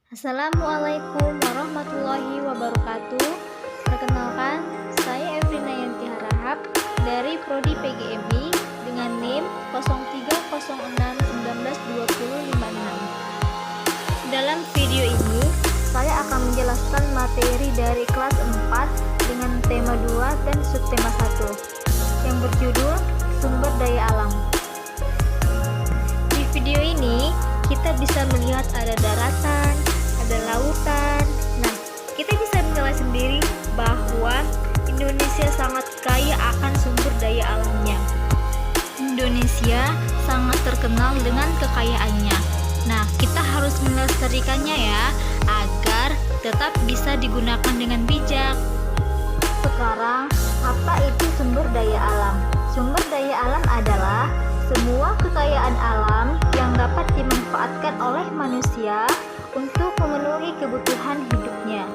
Assalamualaikum warahmatullahi wabarakatuh. Perkenalkan, saya Evrina Yanti Harahap dari Prodi PGMI dengan NIM 0306192056. Dalam video ini, saya akan menjelaskan materi dari kelas 4 dengan tema 2 dan subtema 1 yang berjudul Sumber Daya Alam. Di video ini, kita bisa melihat ada daratan, ada lautan. Nah, kita bisa menilai sendiri bahwa Indonesia sangat kaya akan sumber daya alamnya. Indonesia sangat terkenal dengan kekayaannya. Nah, kita harus melestarikannya ya, agar tetap bisa digunakan dengan bijak. Sekarang, apa itu sumber daya alam? Sumber daya alam adalah semua kekayaan alam yang dapat dimanfaatkan oleh manusia untuk memenuhi kebutuhan hidupnya.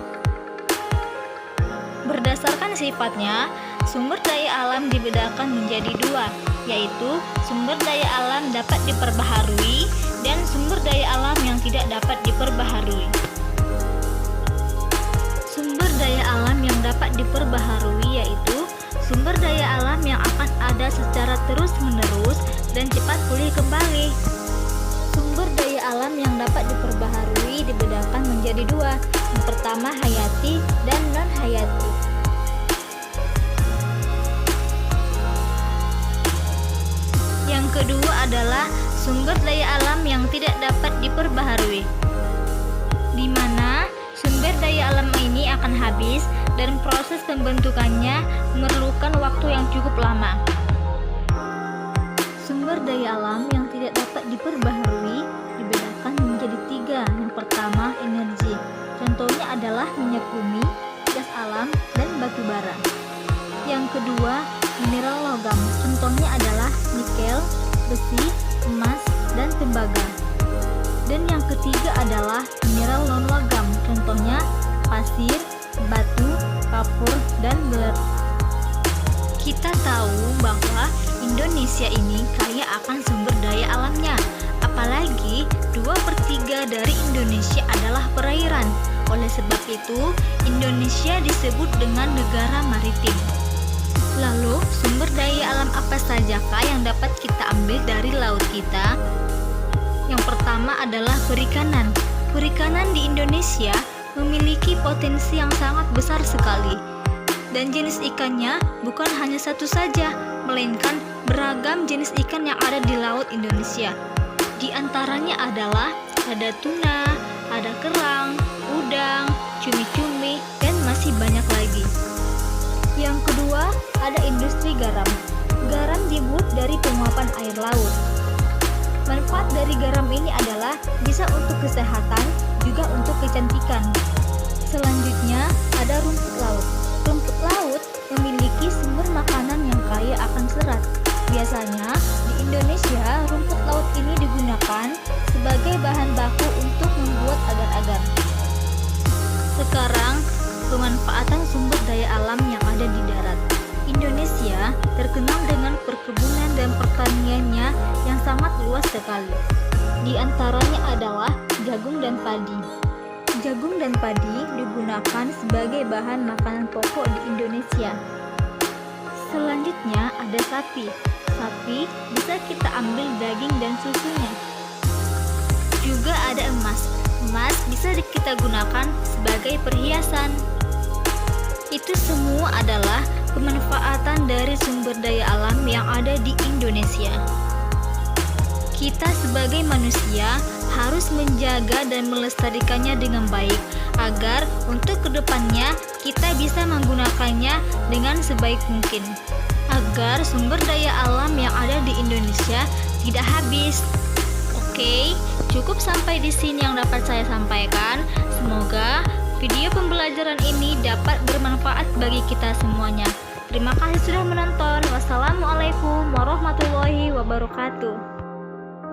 Berdasarkan sifatnya, sumber daya alam dibedakan menjadi dua, yaitu sumber daya alam dapat diperbaharui dan sumber daya alam yang tidak dapat diperbaharui. Sumber daya alam yang dapat diperbaharui yaitu sumber daya alam yang akan ada secara terus-menerus dan cepat pulih kembali. Sumber daya alam yang dapat diperbaharui dibedakan menjadi dua. Yang pertama hayati dan non-hayati. Yang kedua adalah sumber daya alam yang tidak dapat diperbaharui, di mana sumber daya alam ini akan habis dan proses pembentukannya memerlukan waktu yang cukup lama. Sumber daya alam yang tidak dapat diperbaharui dibedakan menjadi tiga. Yang pertama energi, contohnya adalah minyak bumi, gas alam, dan batu bara. Yang kedua mineral logam, contohnya adalah nikel, besi, emas, dan tembaga. Dan yang ketiga adalah mineral non logam, contohnya pasir, batu, kapur, dan beler. Kita tahu bahwa Indonesia ini kaya akan sumber daya alamnya, apalagi 2/3 dari Indonesia adalah perairan. Oleh sebab itu, Indonesia disebut dengan negara maritim. Lalu, sumber daya alam apa sajakah yang dapat kita ambil dari laut kita? Yang pertama adalah perikanan. Perikanan di Indonesia memiliki potensi yang sangat besar sekali. Dan jenis ikannya bukan hanya satu saja, melainkan beragam jenis ikan yang ada di laut Indonesia. Di antaranya adalah ada tuna, ada kerang, udang, cumi-cumi, dan masih banyak lagi. Yang kedua, ada industri garam. Garam dibuat dari penguapan air laut. Manfaat dari garam ini adalah bisa untuk kesehatan, juga untuk kecantikan. Selanjutnya, ada rumput laut. Rumput laut memiliki sumber makanan yang kaya akan serat. Biasanya, di Indonesia, rumput laut ini digunakan sebagai bahan baku untuk membuat agar-agar. Sekarang, pemanfaatan sumber daya alam yang ada di darat. Indonesia terkenal dengan perkebunan dan pertaniannya yang sangat luas sekali. Di antaranya adalah jagung dan padi. Jagung dan padi digunakan sebagai bahan makanan pokok di Indonesia. Selanjutnya ada sapi. Sapi bisa kita ambil daging dan susunya. Juga ada emas. Emas bisa kita gunakan sebagai perhiasan. Itu semua adalah pemanfaatan dari sumber daya alam yang ada di Indonesia. Kita sebagai manusia harus menjaga dan melestarikannya dengan baik, agar untuk kedepannya kita bisa menggunakannya dengan sebaik mungkin, agar sumber daya alam yang ada di Indonesia tidak habis. Oke, cukup sampai di sini yang dapat saya sampaikan. Semoga video pembelajaran ini dapat bermanfaat bagi kita semuanya. Terima kasih sudah menonton. Wassalamualaikum warahmatullahi wabarakatuh.